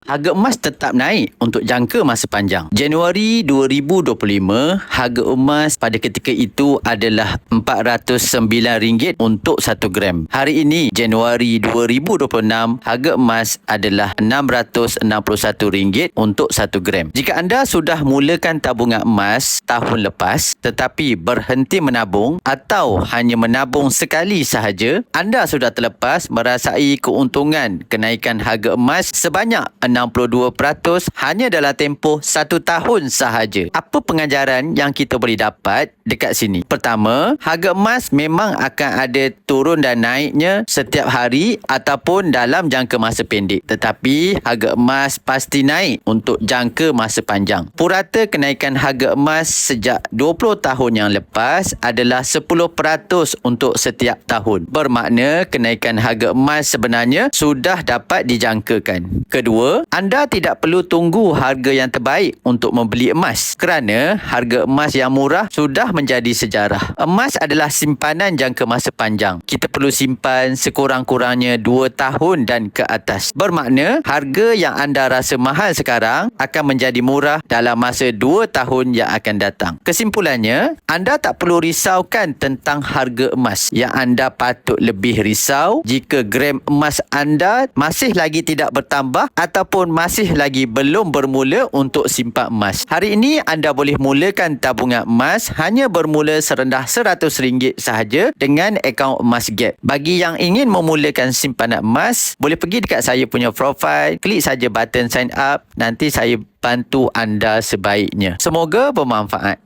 Harga emas tetap naik untuk jangka masa panjang. Januari 2025, harga emas pada ketika itu adalah RM409 untuk 1 gram. Hari ini, Januari 2026, harga emas adalah RM661 untuk 1 gram. Jika anda sudah mulakan tabungan emas tahun lepas tetapi berhenti menabung atau hanya menabung sekali sahaja, anda sudah terlepas merasai keuntungan kenaikan harga emas sebanyak 62% hanya dalam tempoh 1 tahun sahaja. Apa pengajaran yang kita boleh dapat dekat sini? Pertama, harga emas memang akan ada turun dan naiknya setiap hari ataupun dalam jangka masa pendek. Tetapi harga emas pasti naik untuk jangka masa panjang. Purata kenaikan harga emas sejak 20 tahun yang lepas adalah 10% untuk setiap tahun. Bermakna kenaikan harga emas sebenarnya sudah dapat dijangkakan. Kedua, anda tidak perlu tunggu harga yang terbaik untuk membeli emas kerana harga emas yang murah sudah menjadi sejarah. Emas adalah simpanan jangka masa panjang. Kita perlu simpan sekurang-kurangnya 2 tahun dan ke atas. Bermakna harga yang anda rasa mahal sekarang akan menjadi murah dalam masa 2 tahun yang akan datang. Kesimpulannya, anda tak perlu risaukan tentang harga emas. Yang anda patut lebih risau jika gram emas anda masih lagi tidak bertambah ataupun masih lagi belum bermula untuk simpan emas. Hari ini anda boleh mulakan tabungan emas hanya bermula serendah RM100 sahaja dengan akaun emas Gap. Bagi yang ingin memulakan simpanan emas, boleh pergi dekat saya punya profile, klik saja button sign up, nanti saya bantu anda sebaiknya. Semoga bermanfaat.